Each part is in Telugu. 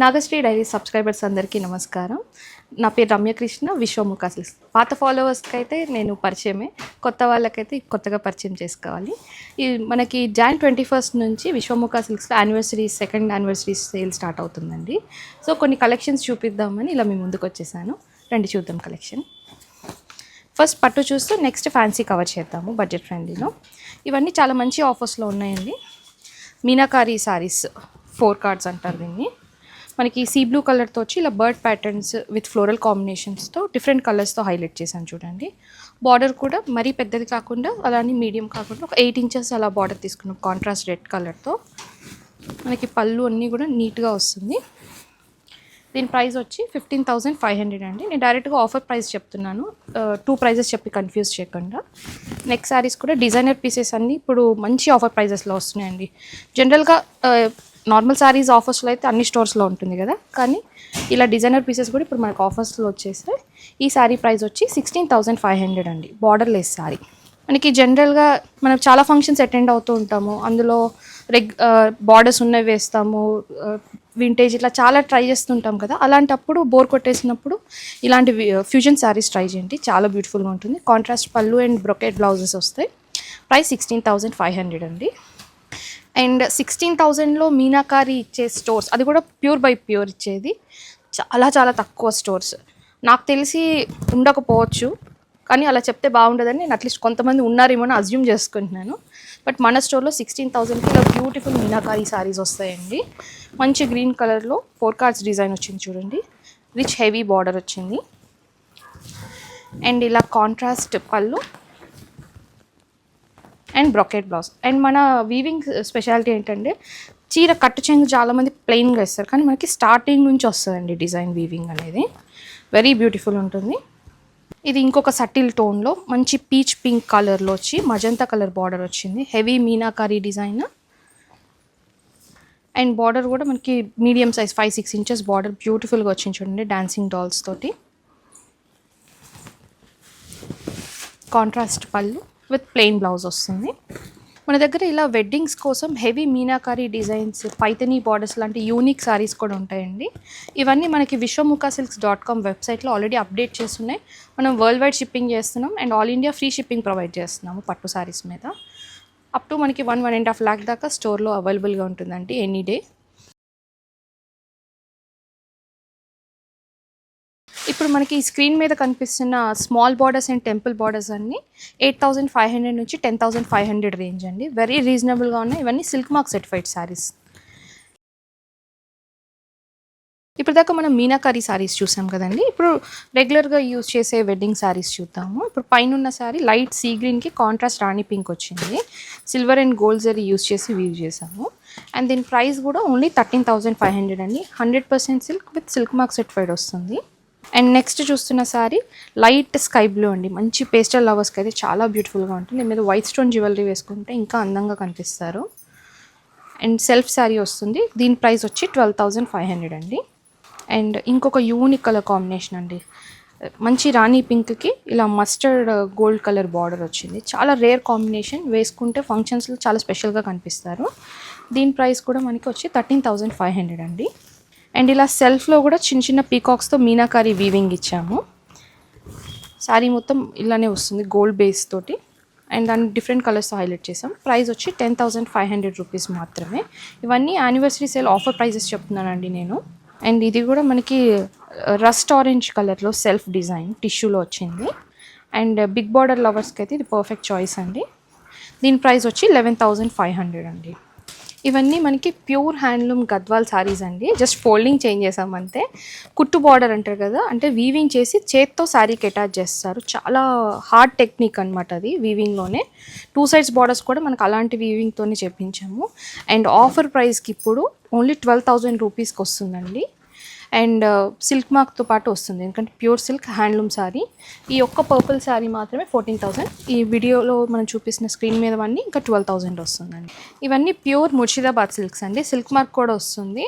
నాగశ్రీ డైరీ సబ్స్క్రైబర్స్ అందరికీ నమస్కారం. నా పేరు రమ్యకృష్ణ, విశ్వముఖ సిల్క్స్. పాత ఫాలోవర్స్కి అయితే నేను పరిచయమే, కొత్త వాళ్ళకైతే కొత్తగా పరిచయం చేసుకోవాలి. ఈ మనకి Jan 21 నుంచి విశ్వముఖ సిల్క్స్లో సెకండ్ యానివర్సరీ సేల్ స్టార్ట్ అవుతుందండి. సో కొన్ని కలెక్షన్స్ చూపిద్దామని ఇలా మీ ముందుకు వచ్చేసాను. రండి చూద్దాం కలెక్షన్. ఫస్ట్ పట్టు చూస్తూ నెక్స్ట్ ఫ్యాన్సీ కవర్ చేద్దాము బడ్జెట్ ఫ్రెండ్లీలో. ఇవన్నీ చాలా మంచి ఆఫర్స్లో ఉన్నాయండి. మీనాకారీ సారీస్ 4 కార్డ్స్ అంటారు దీన్ని. మనకి సీ బ్లూ కలర్తో వచ్చి ఇలా బర్డ్ ప్యాటర్న్స్ విత్ ఫ్లోరల్ కాంబినేషన్స్తో డిఫరెంట్ కలర్స్తో హైలైట్ చేశాను చూడండి. బార్డర్ కూడా మరీ పెద్దది కాకుండా అలానే మీడియం కాకుండా ఒక 8 ఇంచెస్ అలా బార్డర్ తీసుకున్నాం కాంట్రాస్ట్ రెడ్ కలర్తో. మనకి పళ్ళు అన్నీ కూడా నీట్గా వస్తుంది. దీని ప్రైస్ వచ్చి 15,500 అండి. నేను డైరెక్ట్గా ఆఫర్ ప్రైస్ చెప్తున్నాను, 2 ప్రైజెస్ చెప్పి కన్ఫ్యూజ్ చేయకుండా. నెక్స్ట్ శారీస్ కూడా డిజైనర్ పీసెస్ అన్నీ ఇప్పుడు మంచి ఆఫర్ ప్రైజెస్లో వస్తున్నాయండి. జనరల్గా నార్మల్ శారీస్ ఆఫర్స్లో అయితే అన్ని స్టోర్స్లో ఉంటుంది కదా, కానీ ఇలా డిజైనర్ పీసెస్ కూడా ఇప్పుడు మనకు ఆఫర్స్లో వచ్చేసాయి. ఈ శారీ ప్రైస్ వచ్చి 16,500 అండి. బార్డర్లెస్ శారీ. మనకి జనరల్గా మనం చాలా ఫంక్షన్స్ అటెండ్ అవుతూ ఉంటాము, అందులో బార్డర్స్ ఉన్నవి వేస్తాము, వింటేజ్ ఇట్లా చాలా ట్రై చేస్తుంటాం కదా. అలాంటప్పుడు బోర్ కొట్టేసినప్పుడు ఇలాంటి ఫ్యూజన్ శారీస్ ట్రై చేయండి, చాలా బ్యూటిఫుల్గా ఉంటుంది. కాంట్రాస్ట్ పళ్ళు అండ్ బ్రొకెట్ బ్లౌజెస్ వస్తాయి. ప్రైస్ 16,500 అండి. అండ్ 16,000లో మీనాకారి ఇచ్చే స్టోర్స్, అది కూడా ప్యూర్ బై ప్యూర్ ఇచ్చేది, చాలా చాలా తక్కువ స్టోర్స్. నాకు తెలిసి ఉండకపోవచ్చు, కానీ అలా చెప్తే బాగుండదని నేను అట్లీస్ట్ కొంతమంది ఉన్నారేమో అని అజ్యూమ్ చేసుకుంటున్నాను. బట్ మన స్టోర్లో 16,000కి ఇలా బ్యూటిఫుల్ మీనాకారి సారీస్ వస్తాయండి. మంచి గ్రీన్ కలర్లో 4 కార్డ్స్ డిజైన్ వచ్చింది చూడండి. రిచ్ హెవీ బార్డర్ వచ్చింది అండ్ ఇలా కాంట్రాస్ట్ పళ్ళు అండ్ బ్రొకెట్ బ్లౌజ్. అండ్ మన వీవింగ్ స్పెషాలిటీ ఏంటంటే చీర కట్టు చెంగు చాలామంది ప్లెయిన్గా ఇస్తారు, కానీ మనకి స్టార్టింగ్ నుంచి వస్తుందండి డిజైన్ వీవింగ్ అనేది. వెరీ బ్యూటిఫుల్ ఉంటుంది. ఇది ఇంకొక సటిల్ టోన్లో మంచి పీచ్ పింక్ కలర్లో వచ్చి మజంతా కలర్ బార్డర్ వచ్చింది. Heavy meenakari design and border కూడా మనకి మీడియం సైజ్ 5-6 ఇంచెస్ బార్డర్ బ్యూటిఫుల్గా వచ్చింది చూడండి, డాన్సింగ్ డాల్స్ తోటి. కాంట్రాస్ట్ పళ్ళు విత్ ప్లెయిన్ బ్లౌజ్ వస్తుంది. మన దగ్గర ఇలా వెడ్డింగ్స్ కోసం heavy meenakari designs, Paithani borders లాంటి యూనిక్ సారీస్ కూడా ఉంటాయండి. ఇవన్నీ మనకి vishwamukasilks.com వెబ్సైట్లో ఆల్రెడీ అప్డేట్ చేస్తున్నాయి. మనం వరల్డ్ వైడ్ షిప్పింగ్ చేస్తున్నాం and all India free shipping provide చేస్తున్నాము పట్టు సారీస్ మీద. అప్ టు మనకి 1.5 lakh దాకా స్టోర్లో అవైలబుల్గా ఉంటుందండి ఎనీ డే. ఇప్పుడు మనకి స్క్రీన్ మీద కనిపిస్తున్న small borders and temple borders అన్నీ 8,500 నుంచి 10,500 రేంజ్ అండి. వెరీ రీజనబుల్గా ఉన్నాయి. ఇవన్నీ సిల్క్ మార్క్ సర్టిఫైడ్ శారీస్. ఇప్పుడు దాకా మనం మీనాకారీ శారీస్ చూసాం కదండి. ఇప్పుడు రెగ్యులర్గా యూజ్ చేసే వెడ్డింగ్ శారీస్ చూద్దాము. ఇప్పుడు పైన ఉన్న శారీ లైట్ సీ గ్రీన్కి కాంట్రాస్ట్ రాణి పింక్ వచ్చింది. Silver and gold zari use చేసి వీవ్ చేసాము. అండ్ దీని ప్రైస్ కూడా ఓన్లీ 13,500 అండి. 100% silk with silk mark certified వస్తుంది. అండ్ నెక్స్ట్ చూస్తున్న శారీ లైట్ స్కై బ్లూ అండి. మంచి పేస్టల్ లవర్స్కి అయితే చాలా బ్యూటిఫుల్గా ఉంటుంది. దీని మీద వైట్ స్టోన్ జ్యువెలరీ వేసుకుంటే ఇంకా అందంగా కనిపిస్తారు. అండ్ సెల్ఫ్ శారీ వస్తుంది. దీని ప్రైస్ వచ్చి 12,500 అండి. అండ్ ఇంకొక యూనిక్ కలర్ కాంబినేషన్ అండి. మంచి రాణి పింక్కి ఇలా మస్టర్డ్ గోల్డ్ కలర్ బార్డర్ వచ్చింది. చాలా రేర్ కాంబినేషన్, వేసుకుంటే ఫంక్షన్స్లో చాలా స్పెషల్గా కనిపిస్తారు. దీని ప్రైస్ కూడా మనకి వచ్చి 13,500 అండి. అండ్ ఇలా సెల్ఫ్లో కూడా చిన్న చిన్న పీకాక్స్తో మీనాకారీ వీవింగ్ ఇచ్చాము. శారీ మొత్తం ఇలానే వస్తుంది గోల్డ్ బేస్ తోటి అండ్ దాన్ని డిఫరెంట్ కలర్స్తో హైలైట్ చేసాం. ప్రైస్ వచ్చి 10,500 రూపీస్ మాత్రమే. ఇవన్నీ యానివర్సరీ సేల్ ఆఫర్ ప్రైజెస్ చెప్తున్నానండి నేను. అండ్ ఇది కూడా మనకి రస్ట్ ఆరెంజ్ కలర్లో సెల్ఫ్ డిజైన్ టిష్యూలో వచ్చింది. అండ్ బిగ్ బార్డర్ లవర్స్కి అయితే ఇది పర్ఫెక్ట్ చాయిస్ అండి. దీని ప్రైస్ వచ్చి 11,500 అండి. ఇవన్నీ మనకి ప్యూర్ హ్యాండ్లూమ్ గద్వాల్ శారీస్ అండి. జస్ట్ ఫోల్డింగ్ చేంజ్ చేసామంతే. కుట్టు బార్డర్ అంటారు కదా, అంటే వీవింగ్ చేసి చేత్తో శారీకి అటాచ్ చేస్తారు. చాలా హార్డ్ టెక్నిక్ అనమాట అది వీవింగ్లోనే. 2 sides బార్డర్స్ కూడా మనకు అలాంటి వీవింగ్తోనే చేపించాము. అండ్ ఆఫర్ ప్రైస్కి ఇప్పుడు ఓన్లీ 12,000 రూపీస్కి వస్తుందండి. అండ్ సిల్క్ మార్క్తో పాటు వస్తుంది, ఎందుకంటే ప్యూర్ సిల్క్ హ్యాండ్లూమ్ శారీ. ఈ ఒక్క పర్పుల్ శారీ మాత్రమే 14,000. ఈ వీడియోలో మనం చూపిస్తున్న స్క్రీన్ మీద అన్నీ ఇంకా 12,000 వస్తుందండి. ఇవన్నీ ప్యూర్ ముర్షిదాబాద్ సిల్క్స్ అండి. సిల్క్ మార్క్ కూడా వస్తుంది.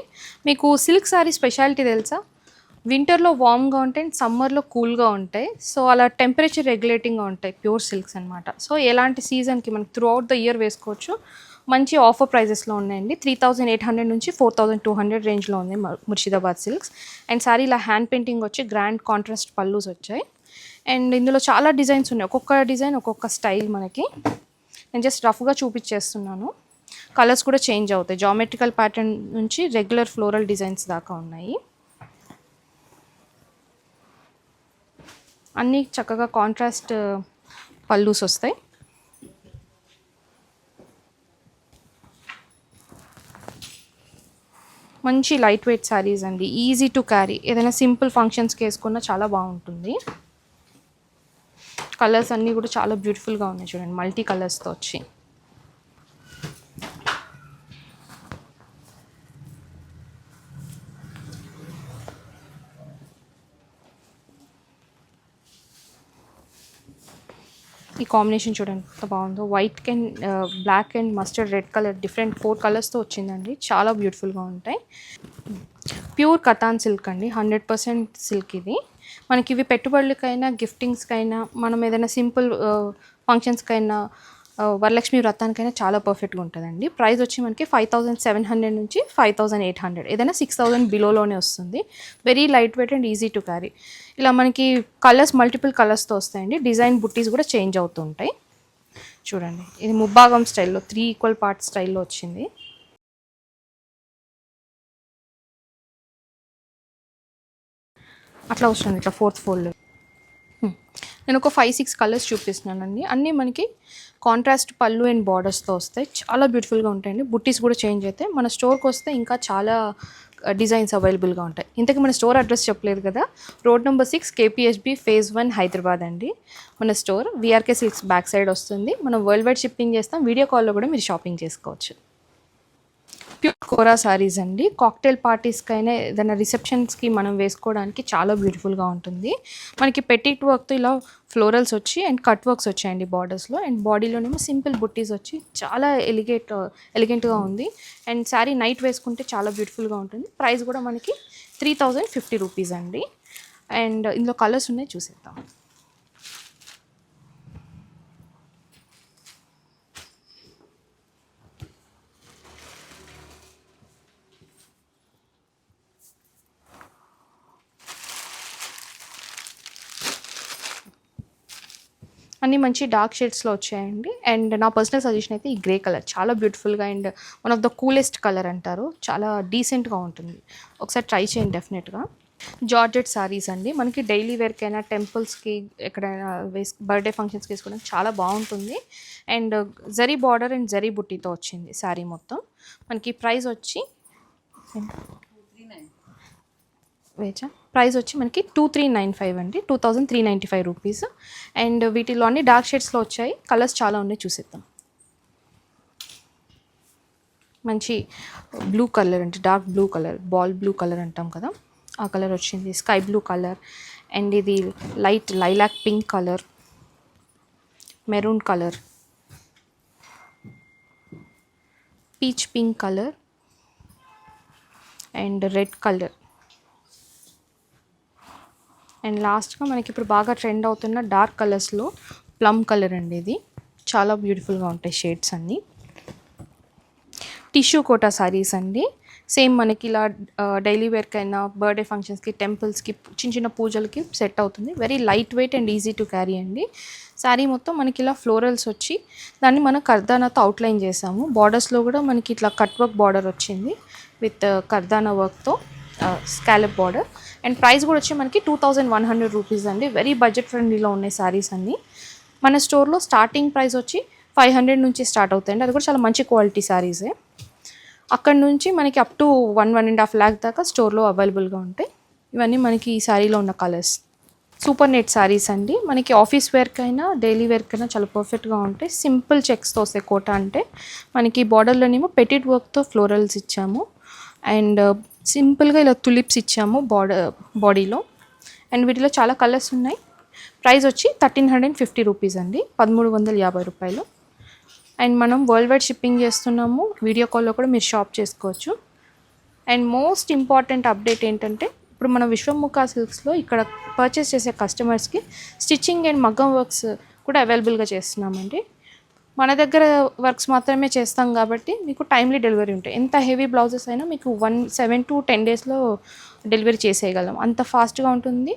మీకు సిల్క్ శారీ స్పెషాలిటీ తెలుసా? వింటర్లో వామ్గా ఉంటాయి అండ్ సమ్మర్లో కూల్గా ఉంటాయి. సో అలా టెంపరేచర్ రెగ్యులేటింగ్గా ఉంటాయి ప్యూర్ సిల్క్స్ అనమాట. సో ఎలాంటి సీజన్కి మనకి త్రూ అవుట్ ద ఇయర్ వేసుకోవచ్చు. మంచి ఆఫర్ ప్రైజెస్లో ఉన్నాయండి. 3800 నుంచి 4200 రేంజ్లో ఉంది ముర్షిదాబాద్ సిల్క్స్. అండ్ సారీ ఇలా హ్యాండ్ పెయింటింగ్ వచ్చి గ్రాండ్ కాంట్రాస్ట్ పల్లూస్ వచ్చాయి. అండ్ ఇందులో చాలా డిజైన్స్ ఉన్నాయి. ఒక్కొక్క డిజైన్ ఒక్కొక్క స్టైల్ మనకి. నేను జస్ట్ రఫ్గా చూపించేస్తున్నాను. కలర్స్ కూడా చేంజ్ అవుతాయి. జామెట్రికల్ ప్యాటర్న్ నుంచి రెగ్యులర్ ఫ్లోరల్ డిజైన్స్ దాకా ఉన్నాయి. అన్నీ చక్కగా కాంట్రాస్ట్ పల్లూస్ వస్తాయి. మంచి లైట్ వెయిట్ శారీస్ అండి, ఈజీ టు క్యారీ. ఏదైనా సింపుల్ ఫంక్షన్స్కి వేసుకున్నా చాలా బాగుంటుంది. కలర్స్ అన్నీ కూడా చాలా బ్యూటిఫుల్గా ఉన్నాయి చూడండి, మల్టీ కలర్స్తో వచ్చి. ఈ కాంబినేషన్ చూడండి ఎంత బాగుందో. White and black and mustard red colour different 4 కలర్స్తో వచ్చిందండి. చాలా బ్యూటిఫుల్గా ఉంటాయి. ప్యూర్ కతాన్ సిల్క్ అండి, 100% సిల్క్ ఇది. మనకి ఇవి పెట్టుబడులకైనా గిఫ్టింగ్స్కైనా మనం ఏదైనా సింపుల్ ఫంక్షన్స్కైనా వరలక్ష్మి వ్రతానికైనా చాలా పర్ఫెక్ట్గా ఉంటుందండి. ప్రైస్ వచ్చి మనకి 5700 నుంచి 5800, ఏదైనా 6000 బిలోలోనే వస్తుంది. Very light weight and easy to carry. ఇలా మనకి కలర్స్ మల్టిపుల్ కలర్స్తో వస్తాయండి. డిజైన్ బుట్టీస్ కూడా చేంజ్ అవుతూ ఉంటాయి. చూడండి ఇది ముబ్బాగం స్టైల్లో 3 ఈక్వల్ పార్ట్ స్టైల్లో వచ్చింది. అట్లా వస్తుంది, ఇట్లా 4th ఫోల్డ్. నేను ఒక 5-6 కలర్స్ చూపిస్తున్నానండి. అన్నీ మనకి కాంట్రాస్ట్ పళ్ళు అండ్ బార్డర్స్తో వస్తాయి. చాలా బ్యూటిఫుల్గా ఉంటాయండి. బుట్టీస్ కూడా చేంజ్ అవుతాయి. మన స్టోర్కి వస్తే ఇంకా చాలా డిజైన్స్ అవైలబుల్గా ఉంటాయి. ఇంతకీ మన స్టోర్ అడ్రస్ చెప్పలేదు కదా. Road number 6 KPHB phase 1 Hyderabad అండి. మన store VRK silks back side వస్తుంది. మనం వరల్డ్ వైడ్ షిప్పింగ్ చేస్తాం. వీడియో కాల్లో కూడా మీరు షాపింగ్ చేసుకోవచ్చు. ప్యూర్ కోరా సారీస్ అండి. కాక్టైల్ పార్టీస్కైనా ఏదైనా రిసెప్షన్స్కి మనం వేసుకోవడానికి చాలా బ్యూటిఫుల్గా ఉంటుంది. మనకి పెటిట్ వర్క్తో ఇలా ఫ్లోరల్స్ వచ్చి అండ్ కట్ వర్క్స్ వచ్చాయండి బార్డర్స్లో. అండ్ బాడీలోనేమో సింపుల్ బుట్టీస్ వచ్చి చాలా ఎలిగెంట్గా ఉంది. అండ్ శారీ నైట్ వేసుకుంటే చాలా బ్యూటిఫుల్గా ఉంటుంది. ప్రైస్ కూడా మనకి 3050 రూపీస్ అండి. అండ్ ఇందులో కలర్స్ ఉన్నాయి, చూసేద్దాం. అన్నీ మంచి డార్క్ షేడ్స్లో వచ్చాయండి. అండ్ నా పర్సనల్ సజెషన్ అయితే ఈ గ్రే కలర్ చాలా బ్యూటిఫుల్గా and one of the coolest colour అంటారు. చాలా డీసెంట్గా ఉంటుంది. ఒకసారి ట్రై చేయండి డెఫినెట్గా. జార్జెట్ సారీస్ అండి. మనకి డైలీ వేర్కైనా టెంపుల్స్కి ఎక్కడైనా బర్త్డే ఫంక్షన్స్కి వేసుకోవడానికి చాలా బాగుంటుంది. And zari border and zari బుట్టీతో వచ్చింది శారీ మొత్తం. మనకి ప్రైస్ వచ్చి ప్రైస్ వచ్చి మనకి 2395 అండి, 2395 రూపీస్. అండ్ వీటిలో అన్ని డార్క్ షేడ్స్లో వచ్చాయి. కలర్స్ చాలా ఉన్నాయి, చూసేద్దాం. మంచి బ్లూ కలర్ అంటే dark blue colour, ball blue colour అంటాం కదా, ఆ కలర్ వచ్చింది. స్కై బ్లూ కలర్ అండ్ ఇది light lilac pink colour, maroon colour, peach pink colour and red colour. And లాస్ట్గా మనకి ఇప్పుడు బాగా ట్రెండ్ అవుతున్న డార్క్ కలర్స్లో ప్లమ్ కలర్ అండి. ఇది చాలా బ్యూటిఫుల్గా ఉంటాయి షేడ్స్ అన్నీ. టిష్యూ కోటా సారీస్ అండి. సేమ్ మనకి ఇలా డైలీ వేర్కైనా బర్త్డే ఫంక్షన్స్కి టెంపుల్స్కి చిన్న చిన్న పూజలకి సెట్ అవుతుంది. Very light weight and easy to carry అండి. శారీ మొత్తం మనకి ఇలా ఫ్లోరల్స్ వచ్చి దాన్ని మనం కర్దానాతో అవుట్లైన్ చేసాము. బార్డర్స్లో కూడా మనకి ఇట్లా కట్ వర్క్ బార్డర్ వచ్చింది విత్ కర్దానా వర్క్తో స్కాలప్ బార్డర్. అండ్ ప్రైస్ కూడా వచ్చి మనకి 2100 రూపీస్ అండి. వెరీ బడ్జెట్ ఫ్రెండ్లీలో ఉన్నాయి శారీస్ అన్నీ. మన స్టోర్లో స్టార్టింగ్ ప్రైస్ వచ్చి 500 నుంచి స్టార్ట్ అవుతాయండి. అది కూడా చాలా మంచి క్వాలిటీ శారీసే. అక్కడ నుంచి మనకి అప్ టు 1.5 lakh దాకా స్టోర్లో అవైలబుల్గా ఉంటాయి. ఇవన్నీ మనకి ఈ శారీలో ఉన్న కలర్స్. సూపర్ నెట్ శారీస్ అండి. మనకి ఆఫీస్ వేర్కైనా డైలీ వేర్కైనా చాలా పర్ఫెక్ట్గా ఉంటాయి. సింపుల్ చెక్స్తో వస్తాయి. కోట అంటే మనకి బార్డర్లోనేమో పెటిట్ వర్క్తో ఫ్లోరల్స్ ఇచ్చాము. అండ్ సింపుల్గా ఇలా తులిప్స్ ఇచ్చాము బాడీలో. అండ్ వీటిలో చాలా కలర్స్ ఉన్నాయి. ప్రైస్ వచ్చి 1350 రూపీస్ అండి, 1350 రూపాయలు. అండ్ మనం వరల్డ్ వైడ్ షిప్పింగ్ చేస్తున్నాము. వీడియో కాల్లో కూడా మీరు షాప్ చేసుకోవచ్చు. అండ్ మోస్ట్ ఇంపార్టెంట్ అప్డేట్ ఏంటంటే ఇప్పుడు మన విశ్వముఖ సిల్క్స్లో ఇక్కడ పర్చేస్ చేసే కస్టమర్స్కి స్టిచ్చింగ్ అండ్ మగ్గం వర్క్స్ కూడా అవైలబుల్గా చేస్తున్నామండి. మన దగ్గర వర్క్స్ మాత్రమే చేస్తాం కాబట్టి మీకు టైమ్లీ డెలివరీ ఉంటాయి. ఎంత హెవీ బ్లౌజెస్ అయినా మీకు 7 to 10 డేస్లో డెలివరీ చేసేయగలం, అంత ఫాస్ట్గా ఉంటుంది.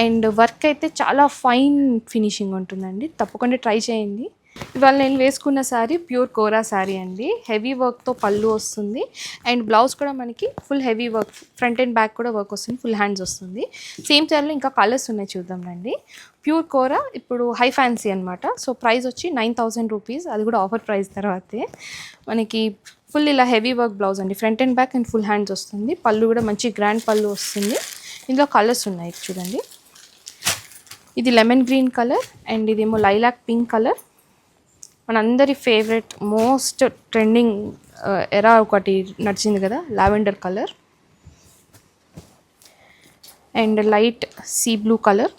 అండ్ వర్క్ అయితే చాలా ఫైన్ ఫినిషింగ్ ఉంటుందండి, తప్పకుండా ట్రై చేయండి. ఇవాళ నేను వేసుకున్న శారీ ప్యూర్ కోరా శారీ అండి. హెవీ వర్క్తో పళ్ళు వస్తుంది అండ్ బ్లౌజ్ కూడా మనకి full heavy work, front and back కూడా వర్క్ వస్తుంది, ఫుల్ హ్యాండ్స్ వస్తుంది. సేమ్ శారీలో ఇంకా కలర్స్ ఉన్నాయి, చూద్దాం రండి. ప్యూర్ కోరా ఇప్పుడు హై ఫ్యాన్సీ అనమాట. సో ప్రైస్ వచ్చి 9,000 రూపీస్, అది కూడా ఆఫర్ ప్రైస్ తర్వాతే. మనకి ఫుల్ ఇలా హెవీ వర్క్ బ్లౌజ్ అండి, front and back and full hands వస్తుంది. పళ్ళు కూడా మంచి గ్రాండ్ పళ్ళు వస్తుంది. ఇందులో కలర్స్ ఉన్నాయి చూడండి. ఇది లెమన్ గ్రీన్ కలర్ అండ్ ఇదేమో లైలాక్ పింక్ కలర్. మనందరి ఫేవరెట్ మోస్ట్ ట్రెండింగ్ ఎరా ఒకటి నడిచింది కదా, lavender colour and light sea blue colour.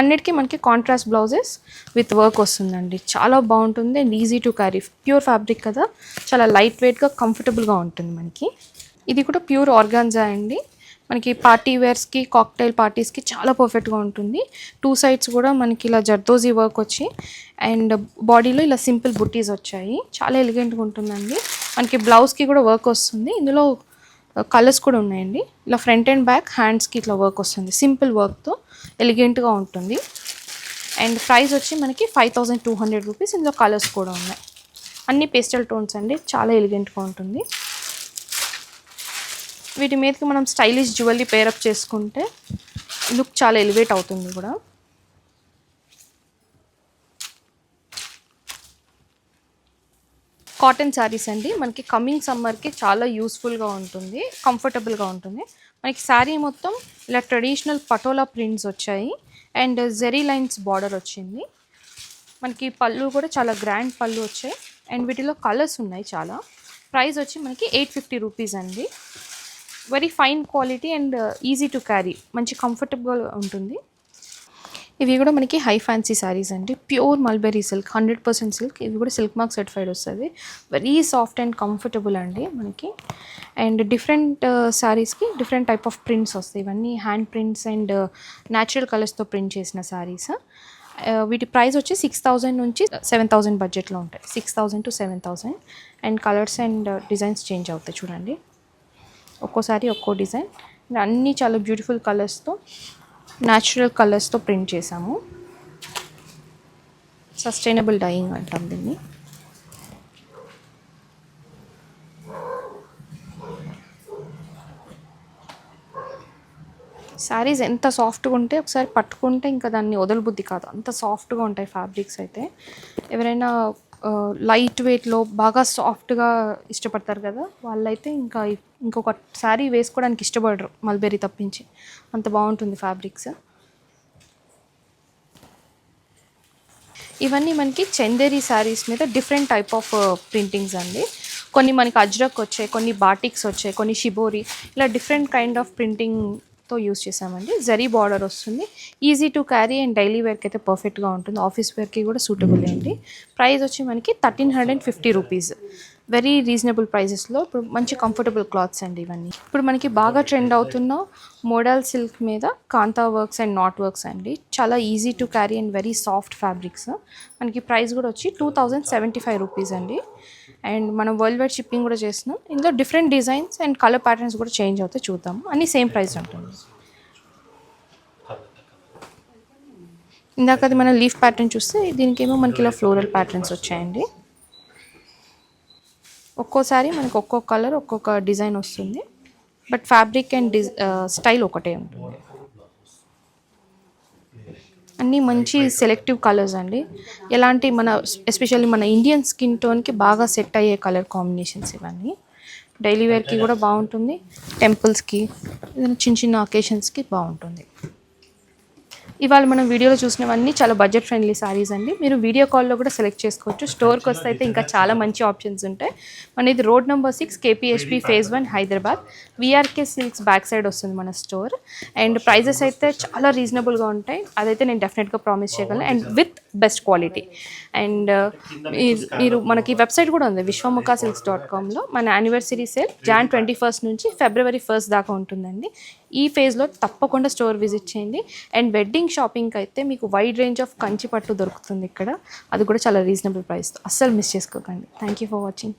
అన్నిటికీ మనకి కాంట్రాస్ట్ బ్లౌజెస్ విత్ వర్క్ వస్తుందండి. చాలా బాగుంటుంది and easy to carry. Pure fabric కదా, చాలా లైట్ వెయిట్గా కంఫర్టబుల్గా ఉంటుంది మనకి. ఇది కూడా ప్యూర్ ఆర్గాన్జా అండి. మనకి పార్టీ వేర్స్కి, కాక్టైల్ పార్టీస్కి చాలా పర్ఫెక్ట్గా ఉంటుంది. 2 సైడ్స్ కూడా మనకి ఇలా జర్దోజీ వర్క్ వచ్చి అండ్ బాడీలో ఇలా సింపుల్ బుట్టీస్ వచ్చాయి. చాలా ఎలిగెంట్గా ఉంటుందండి. మనకి బ్లౌజ్కి కూడా వర్క్ వస్తుంది. ఇందులో కలర్స్ కూడా ఉన్నాయండి. ఇలా ఫ్రంట్ అండ్ బ్యాక్ హ్యాండ్స్కి ఇట్లా వర్క్ వస్తుంది, సింపుల్ వర్క్తో ఎలిగెంట్గా ఉంటుంది. అండ్ ప్రైస్ వచ్చి మనకి 5,200 రూపీస్. ఇందులో కలర్స్ కూడా ఉన్నాయి, అన్ని పేస్టల్ టోన్స్ అండి, చాలా ఎలిగెంట్గా ఉంటుంది. వీటి మీదకి మనం స్టైలిష్ జ్యువెలరీ పేరప్ చేసుకుంటే లుక్ చాలా ఎలివేట్ అవుతుంది కూడా. కాటన్ శారీస్ అండి, మనకి కమింగ్ సమ్మర్కి చాలా యూస్ఫుల్గా ఉంటుంది, కంఫర్టబుల్గా ఉంటుంది. మనకి శారీ మొత్తం ఇలా ట్రెడిషనల్ పటోలా ప్రింట్స్ వచ్చాయి అండ్ జెరీ లైన్స్ బార్డర్ వచ్చింది. మనకి పళ్ళు కూడా చాలా గ్రాండ్ పళ్ళు వచ్చాయి అండ్ వీటిలో కలర్స్ ఉన్నాయి చాలా. ప్రైస్ వచ్చి మనకి 850 రూపీస్ అండి. Very fine quality and easy to carry, మంచి కంఫర్టబుల్ ఉంటుంది. ఇవి కూడా మనకి హై ఫ్యాన్సీ శారీస్ అండి, ప్యూర్ మల్బెరీ సిల్క్, 100% సిల్క్. ఇవి కూడా సిల్క్ మార్క్ సర్టిఫైడ్ వస్తుంది. వెరీ సాఫ్ట్ అండ్ కంఫర్టబుల్ అండి మనకి. అండ్ డిఫరెంట్ శారీస్కి డిఫరెంట్ టైప్ ఆఫ్ ప్రింట్స్ వస్తాయి. ఇవన్నీ హ్యాండ్ ప్రింట్స్ అండ్ న్యాచురల్ కలర్స్తో ప్రింట్ చేసిన శారీస్. వీటి ప్రైస్ వచ్చి 6,000 నుంచి 7,000 బడ్జెట్లో ఉంటాయి. 6,000 to 7,000. And colours and designs change అవుతాయి చూడండి, ఒక్కోసారి ఒక్కో డిజైన్. అన్నీ చాలా బ్యూటిఫుల్ కలర్స్తో, న్యాచురల్ కలర్స్తో ప్రింట్ చేసాము. సస్టైనబుల్ డైయింగ్ అంటాం దీన్ని. శారీస్ ఎంత సాఫ్ట్గా ఉంటే ఒకసారి పట్టుకుంటే ఇంకా దాన్ని వదలబుద్ధి కాదు, అంత సాఫ్ట్గా ఉంటాయి ఫ్యాబ్రిక్స్ అయితే. ఎవరైనా లైట్ వెయిట్లో బాగా సాఫ్ట్గా ఇష్టపడతారు కదా, వాళ్ళైతే ఇంకా ఇంకొక శారీ వేసుకోవడానికి ఇష్టపడరు మల్బెరీ తప్పించి, అంత బాగుంటుంది ఫ్యాబ్రిక్స్. ఇవన్నీ మనకి చందేరి శారీస్ మీద డిఫరెంట్ టైప్ ఆఫ్ ప్రింటింగ్స్ అండి. కొన్ని మనకి అజ్రక్ వచ్చాయి, కొన్ని బాటిక్స్ వచ్చాయి, కొన్ని షిబోరి, ఇలా డిఫరెంట్ కైండ్ ఆఫ్ ప్రింటింగ్తో యూస్ చేసామండి. జరీ బార్డర్ వస్తుంది, easy to carry and daily వేర్కి అయితే పర్ఫెక్ట్గా ఉంటుంది, ఆఫీస్ వేర్కి కూడా సూటబుల్ అండి. ప్రైస్ వచ్చి మనకి 1,350 రూపీస్. వెరీ రీజనబుల్ ప్రైజెస్లో ఇప్పుడు మంచి కంఫర్టబుల్ క్లాత్స్ అండి ఇవన్నీ. ఇప్పుడు మనకి బాగా ట్రెండ్ అవుతున్న మోడల్ సిల్క్ మీద కాంతా వర్క్స్ అండ్ నాట్ వర్క్స్ అండి, చాలా easy to carry and very soft fabrics. మనకి ప్రైస్ కూడా వచ్చి 2,075 రూపీస్ అండి. అండ్ మనం వరల్డ్ వైడ్ షిప్పింగ్ కూడా చేస్తున్నాం. ఇందులో different designs and colour patterns కూడా చేంజ్ అవుతాయి, చూద్దాము. అన్నీ సేమ్ ప్రైస్ ఉంటుంది. ఇందాక అది మన లీఫ్ ప్యాటర్న్ చూస్తే దీనికేమో మనకి ఇలా ఫ్లోరల్ ప్యాటర్న్స్ వచ్చాయండి. ఒక్కోసారి మనకు ఒక్కొక్క కలర్ ఒక్కొక్క డిజైన్ వస్తుంది, బట్ ఫ్యాబ్రిక్ అండ్ స్టైల్ ఒకటే ఉంటుంది. అన్నీ మంచి సెలెక్టివ్ కలర్స్ అండి, ఎలాంటి మన ఎస్పెషల్లీ మన ఇండియన్ స్కిన్ టోన్కి బాగా సెట్ అయ్యే కలర్ కాంబినేషన్స్ ఇవన్నీ. డైలీ వేర్కి కూడా బాగుంటుంది, టెంపుల్స్కి, ఏదైనా చిన్న చిన్న అకేషన్స్కి బాగుంటుంది. ఇవాళ మనం వీడియోలో చూసినవన్నీ చాలా బడ్జెట్ ఫ్రెండ్లీ సారీస్ అండి. మీరు వీడియో కాల్లో కూడా సెలెక్ట్ చేసుకోవచ్చు. స్టోర్కి వస్తే అయితే ఇంకా చాలా మంచి ఆప్షన్స్ ఉంటాయి. మన ఇది road number 6 KPHP Phase 1 Hyderabad, VRK silks back side వస్తుంది మన స్టోర్. అండ్ ప్రైజెస్ అయితే చాలా రీజనబుల్గా ఉంటాయి, అదైతే నేను డెఫినెట్గా ప్రామిస్ చేయగలను, and with best quality. And మీరు మనకి వెబ్సైట్ కూడా ఉంది vishwamukasilks.comలో. మన యానివర్సరీ సేల్ Jan 21 నుంచి February 1 దాకా ఉంటుందండి. ఈ ఫేజ్లో తప్పకుండా స్టోర్ విజిట్ చేయండి. అండ్ వెడ్డింగ్ షాపింగ్కి అయితే మీకు వైడ్ రేంజ్ ఆఫ్ కంచి పట్టు దొరుకుతుంది ఇక్కడ, అది కూడా చాలా రీజనబుల్ ప్రైస్తో. అస్సలు మిస్ చేసుకోకండి. Thank you for watching.